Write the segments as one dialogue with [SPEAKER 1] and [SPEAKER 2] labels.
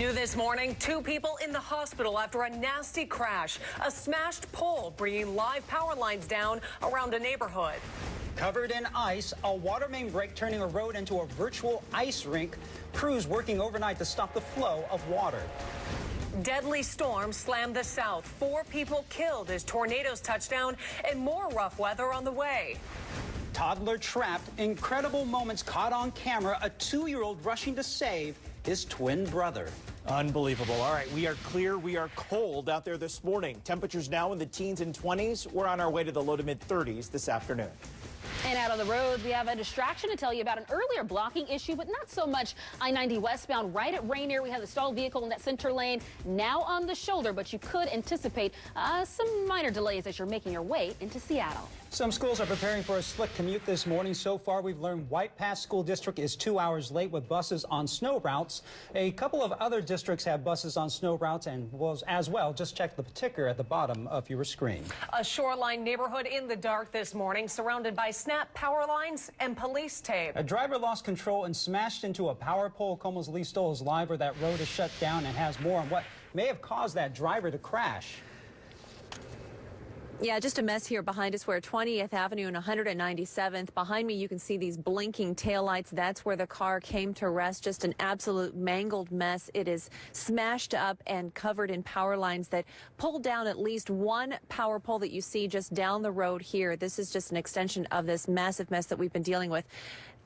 [SPEAKER 1] New this morning, 2 people in the hospital after a nasty crash. A smashed pole bringing live power lines down around a neighborhood.
[SPEAKER 2] Covered in ice, a water main break turning a road into a virtual ice rink. Crews working overnight to stop the flow of water.
[SPEAKER 1] Deadly storm slammed the south. 4 people killed as tornadoes touched down and more rough weather on the way.
[SPEAKER 2] Toddler trapped. Incredible moments caught on camera. A 2-year-old rushing to save his twin brother.
[SPEAKER 3] Unbelievable. All right, we are clear. We are cold out there this morning. Temperatures now in the teens and 20s. We're on our way to the low to mid 30s this afternoon.
[SPEAKER 4] And out on the roads, we have a distraction to tell you about an earlier blocking issue, but not so much I-90 westbound. Right at Rainier, we have the stalled vehicle in that center lane, now on the shoulder, but you could anticipate some minor delays as you're making your way into Seattle.
[SPEAKER 2] Some schools are preparing for a slick commute this morning. So far, we've learned White Pass School District is 2 hours late with buses on snow routes. A couple of other districts have buses on snow routes and as well. Just check the ticker at the bottom of your screen.
[SPEAKER 1] A shoreline neighborhood in the dark this morning, surrounded by snap power lines and police tape.
[SPEAKER 2] A driver lost control and smashed into a power pole. KOMO's Lee Stoll is live where that road is shut down and has more on what may have caused that driver to crash.
[SPEAKER 5] Yeah, just a mess here behind us. We're at 20th Avenue and 197th. Behind me, you can see these blinking taillights. That's where the car came to rest. Just an absolute mangled mess. It is smashed up and covered in power lines that pulled down at least one power pole that you see just down the road here. This is just an extension of this massive mess that we've been dealing with.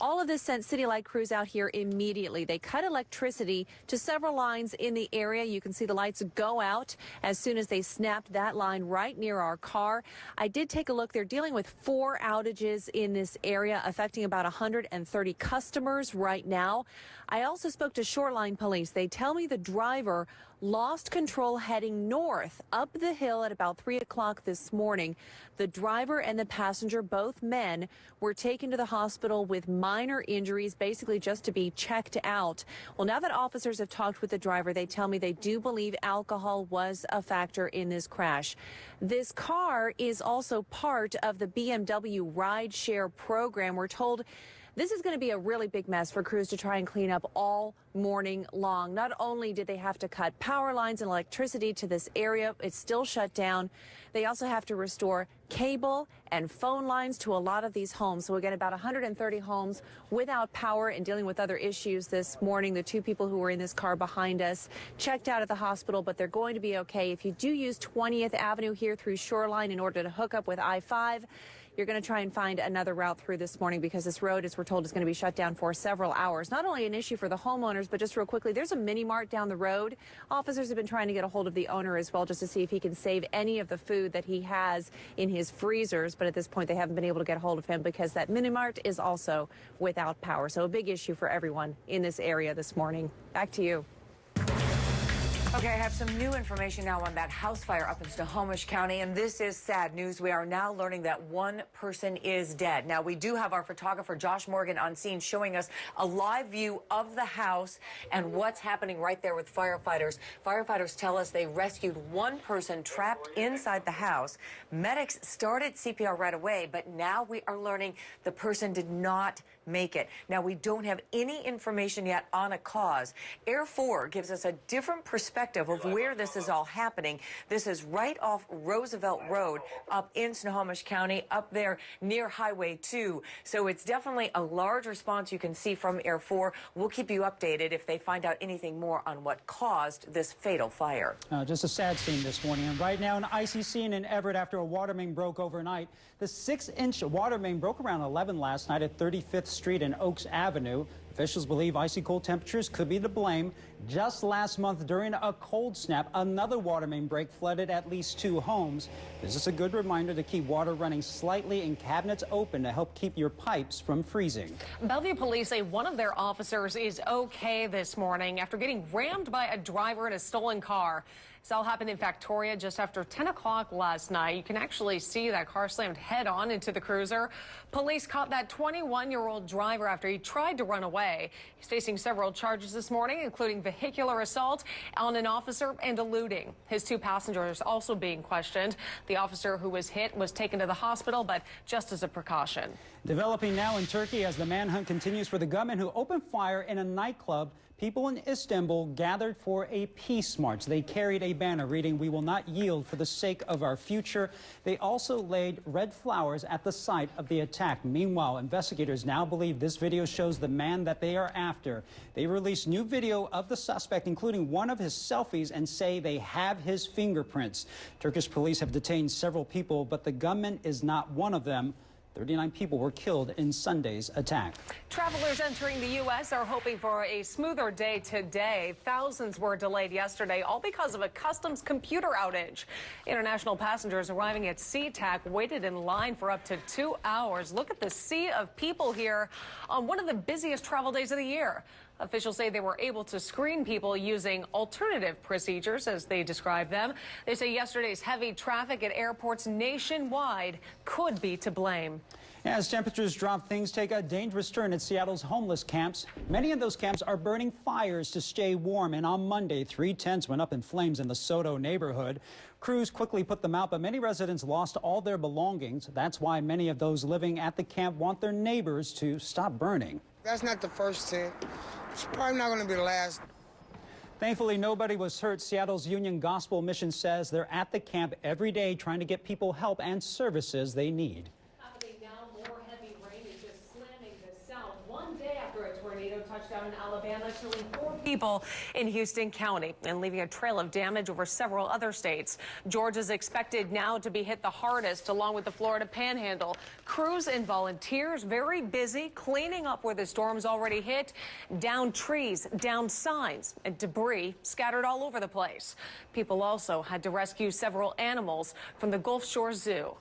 [SPEAKER 5] All of this sent City Light crews out here immediately. They cut electricity to several lines in the area. You can see the lights go out as soon as they snapped that line right near our car. I did take a look. They're dealing with 4 outages in this area, affecting about 130 customers right now. I also spoke to Shoreline Police. They tell me the driver lost control heading north up the hill at about 3 o'clock this morning. The driver and the passenger, both men, were taken to the hospital with minor injuries, basically just to be checked out. Well, now that officers have talked with the driver, they tell me they do believe alcohol was a factor in this crash. This car is also part of the BMW rideshare program. We're told this is going to be a really big mess for crews to try and clean up all morning long. Not only did they have to cut power lines and electricity to this area, it's still shut down. They also have to restore cable and phone lines to a lot of these homes. So we get about 130 homes without power and dealing with other issues this morning. The 2 people who were in this car behind us checked out at the hospital, but they're going to be okay. If you do use 20th Avenue here through Shoreline in order to hook up with I-5, you're going to try and find another route through this morning because this road, as we're told, is going to be shut down for several hours. Not only an issue for the homeowners, but just real quickly, there's a mini mart down the road. Officers have been trying to get a hold of the owner as well just to see if he can save any of the food that he has in his freezers. But at this point, they haven't been able to get a hold of him because that mini mart is also without power. So a big issue for everyone in this area this morning. Back to you.
[SPEAKER 6] Okay, I have some new information now on that house fire up in Snohomish County, and this is sad news. We are now learning that 1 person is dead. Now, we do have our photographer, Josh Morgan, on scene showing us a live view of the house and what's happening right there with firefighters. Firefighters tell us they rescued 1 person trapped inside the house. Medics started CPR right away, but now we are learning the person did not make it. Now, we don't have any information yet on a cause. Air 4 gives us a different perspective of where this is all happening. This is right off Roosevelt Road up in Snohomish County, up there near Highway 2. So it's definitely a large response you can see from Air 4. We'll keep you updated if they find out anything more on what caused this fatal fire.
[SPEAKER 2] Just a sad scene this morning. And right now, an icy scene in Everett after a water main broke overnight. The 6-inch water main broke around 11 last night at 35th Street and Oaks Avenue. Officials believe icy cold temperatures could be to blame. Just last month, during a cold snap, another water main break flooded at least 2 homes. This is a good reminder to keep water running slightly and cabinets open to help keep your pipes from freezing.
[SPEAKER 1] Bellevue police say one of their officers is okay this morning after getting rammed by a driver in a stolen car. This all happened in Factoria just after 10 o'clock last night. You can actually see that car slammed head on into the cruiser. Police caught that 21-year-old driver after he tried to run away. He's facing several charges this morning, including vehicular assault on an officer and eluding. His two passengers also being questioned. The officer who was hit was taken to the hospital, but just as a precaution.
[SPEAKER 2] Developing now in Turkey as the manhunt continues for the gunman who opened fire in a nightclub. People in Istanbul gathered for a peace march. They carried a banner reading, "We will not yield for the sake of our future." They also laid red flowers at the site of the attack. Meanwhile, investigators now believe this video shows the man that they are after. They released new video of the suspect, including one of his selfies, and say they have his fingerprints. Turkish police have detained several people, but the gunman is not one of them. 39 people were killed in Sunday's attack.
[SPEAKER 1] Travelers entering the U.S. are hoping for a smoother day today. Thousands were delayed yesterday, all because of a customs computer outage. International passengers arriving at SeaTac waited in line for up to 2 hours. Look at the sea of people here on one of the busiest travel days of the year. Officials say they were able to screen people using alternative procedures, as they describe them. They say yesterday's heavy traffic at airports nationwide could be to blame.
[SPEAKER 2] As temperatures drop, things take a dangerous turn at Seattle's homeless camps. Many of those camps are burning fires to stay warm, and on Monday, 3 tents went up in flames in the Soto neighborhood. Crews quickly put them out, but many residents lost all their belongings. That's why many of those living at the camp want their neighbors to stop burning.
[SPEAKER 7] That's not the first tent. It's probably not going to be the last.
[SPEAKER 2] Thankfully, nobody was hurt. Seattle's Union Gospel Mission says they're at the camp every day trying to get people help and services they need.
[SPEAKER 4] Happening now, more heavy rain is just slamming the south. One day after a tornado touched down in Alabama, killing 4
[SPEAKER 1] people in Houston County and leaving a trail of damage over several other states. Georgia's expected now to be hit the hardest, along with the Florida Panhandle. Crews and volunteers very busy cleaning up where the storm's already hit. Down trees, down signs, and debris scattered all over the place. People also had to rescue several animals from the Gulf Shore Zoo.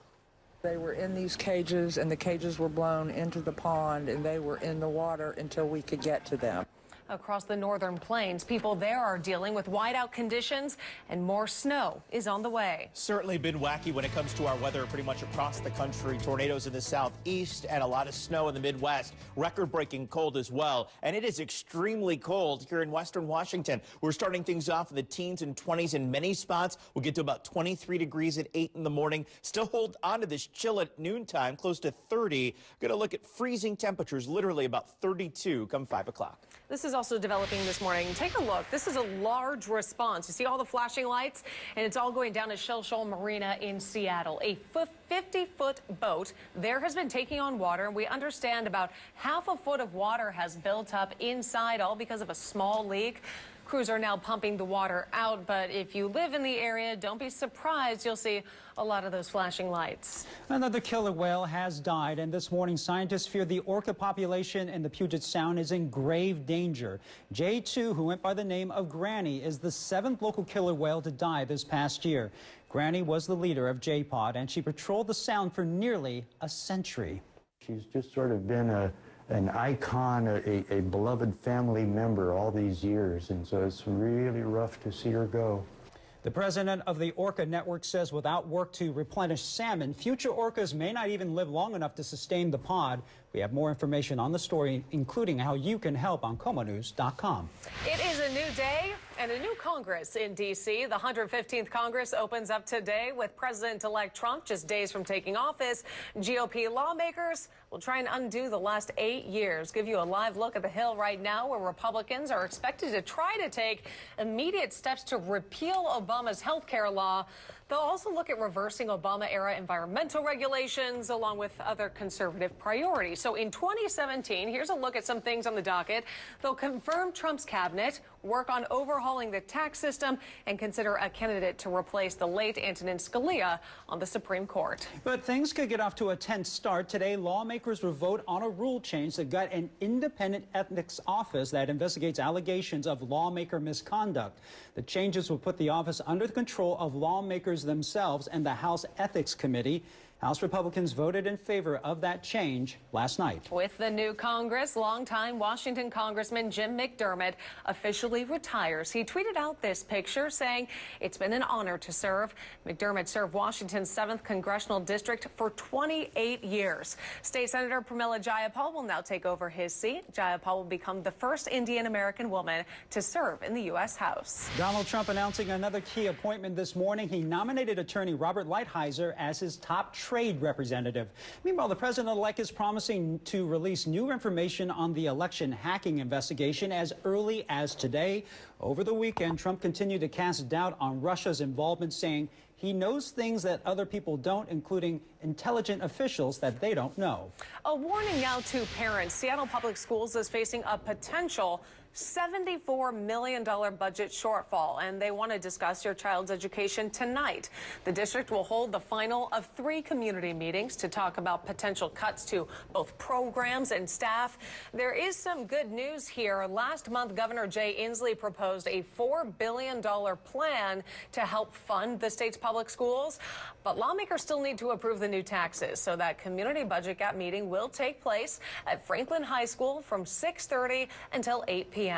[SPEAKER 8] They were in these cages, and the cages were blown into the pond, and they were in the water until we could get to them.
[SPEAKER 1] Across the northern plains, people there are dealing with whiteout conditions, and more snow is on the way.
[SPEAKER 3] Certainly been wacky when it comes to our weather pretty much across the country. Tornadoes in the southeast and a lot of snow in the Midwest. Record-breaking cold as well. And it is extremely cold here in western Washington. We're starting things off in the teens and 20s in many spots. We'll get to about 23 degrees at 8 in the morning. Still hold on to this chill at noontime, close to 30. Going to look at freezing temperatures, literally about 32 come 5 o'clock.
[SPEAKER 1] This is also developing this morning. Take a look. This is a large response. You see all the flashing lights? And it's all going down to Shell Shoal Marina in Seattle. A 50-foot boat there has been taking on water. And we understand about half a foot of water has built up inside, all because of a small leak. Crews are now pumping the water out, but if you live in the area, don't be surprised. You'll see a lot of those flashing lights.
[SPEAKER 2] Another killer whale has died, and this morning scientists fear the orca population in the Puget Sound is in grave danger. J2, who went by the name of Granny, is the 7th local killer whale to die this past year. Granny was the leader of J-Pod, and she patrolled the Sound for nearly a century.
[SPEAKER 9] She's just sort of been an icon, a beloved family member all these years, and so it's really rough to see her go.
[SPEAKER 2] The president of the Orca Network says without work to replenish salmon, future orcas may not even live long enough to sustain the pod. We have more information on the story, including how you can help on KOMOnews.com.
[SPEAKER 1] It is a new day and a new Congress in D.C. The 115th Congress opens up today with President-elect Trump just days from taking office. GOP lawmakers will try and undo the last 8 years. Give you a live look at the Hill right now, where Republicans are expected to try to take immediate steps to repeal Obama's health care law. They'll also look at reversing Obama-era environmental regulations, along with other conservative priorities. So in 2017, here's a look at some things on the docket. They'll confirm Trump's cabinet, work on overhauling the tax system, and consider a candidate to replace the late Antonin Scalia on the Supreme Court.
[SPEAKER 2] But things could get off to a tense start. Today, lawmakers will vote on a rule change that got an independent ethics office that investigates allegations of lawmaker misconduct. The changes will put the office under the control of lawmakers themselves and the House Ethics Committee. House Republicans voted in favor of that change last night.
[SPEAKER 1] With the new Congress, longtime Washington Congressman Jim McDermott officially retires. He tweeted out this picture saying it's been an honor to serve. McDermott served Washington's 7th Congressional District for 28 years. State Senator Pramila Jayapal will now take over his seat. Jayapal will become the first Indian American woman to serve in the U.S. House.
[SPEAKER 2] Donald Trump announcing another key appointment this morning. He nominated attorney Robert Lighthizer as his top trade representative. Meanwhile, the president-elect is promising to release new information on the election hacking investigation as early as today. Over the weekend, Trump continued to cast doubt on Russia's involvement, saying he knows things that other people don't, including intelligent officials that they don't know.
[SPEAKER 1] A warning now to parents. Seattle Public Schools is facing a potential $74 million budget shortfall, and they want to discuss your child's education tonight. The district will hold the final of 3 community meetings to talk about potential cuts to both programs and staff. There is some good news here. Last month, Governor Jay Inslee proposed a $4 billion plan to help fund the state's public schools, but lawmakers still need to approve the new taxes. So that community budget gap meeting will take place at Franklin High School from 6:30 until 8 p.m.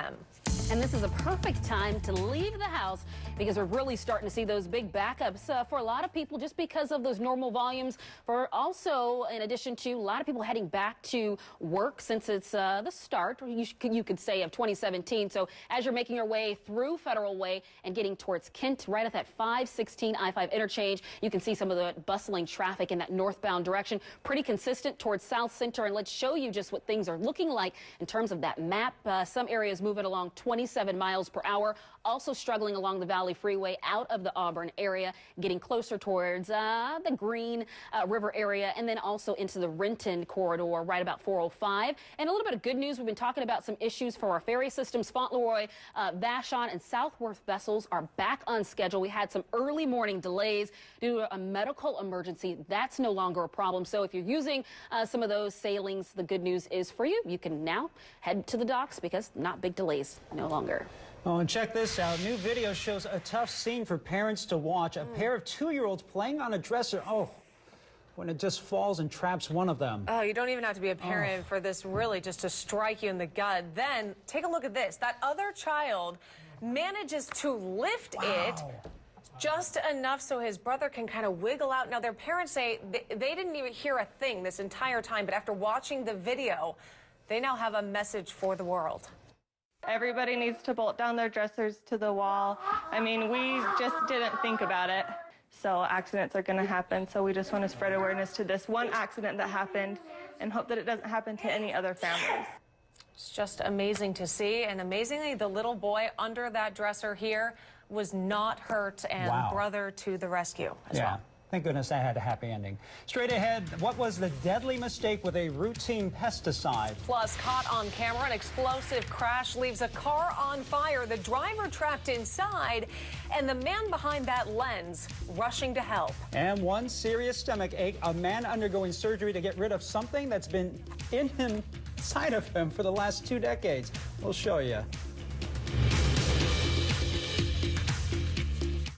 [SPEAKER 4] And this is a perfect time to leave the house because we're really starting to see those big backups for a lot of people just because of those normal volumes. For also, in addition to a lot of people heading back to work since it's the start, you could say, of 2017. So as you're making your way through Federal Way and getting towards Kent, right at that 516 I-5 interchange, you can see some of the bustling traffic in that northbound direction. Pretty consistent towards South Center. And let's show you just what things are looking like in terms of that map. Some areas moving along 27 miles per hour. Also struggling along the Valley Freeway out of the Auburn area, getting closer towards the Green River area, and then also into the Renton corridor right about 405. And a little bit of good news. We've been talking about some issues for our ferry systems. Fauntleroy, Vashon, and Southworth vessels are back on schedule. We had some early morning delays due to a medical emergency. That's no longer a problem. So if you're using some of those sailings, the good news is for you. You can now head to the docks because not big delays no longer.
[SPEAKER 2] Oh, and check this out. New video shows a tough scene for parents to watch. A pair of 2-year-olds playing on a dresser. Oh, when it just falls and traps one of them.
[SPEAKER 1] Oh, you don't even have to be a parent for this really just to strike you in the gut. Then take a look at this. That other child manages to lift it just enough so his brother can kind of wiggle out. Now, their parents say they didn't even hear a thing this entire time, but after watching the video, they now have a message for the world.
[SPEAKER 10] Everybody needs to bolt down their dressers to the wall. I mean, we just didn't think about it. So accidents are going to happen. So we just want to spread awareness to this one accident that happened and hope that it doesn't happen to any other families.
[SPEAKER 1] It's just amazing to see. And amazingly, the little boy under that dresser here was not hurt, and brother to the rescue as well.
[SPEAKER 2] Thank goodness that had a happy ending. Straight ahead, what was the deadly mistake with a routine pesticide?
[SPEAKER 1] Plus, caught on camera, an explosive crash leaves a car on fire, the driver trapped inside, and the man behind that lens rushing to help.
[SPEAKER 2] And one serious stomach ache, a man undergoing surgery to get rid of something that's been inside of him for the last 2 decades. We'll show you.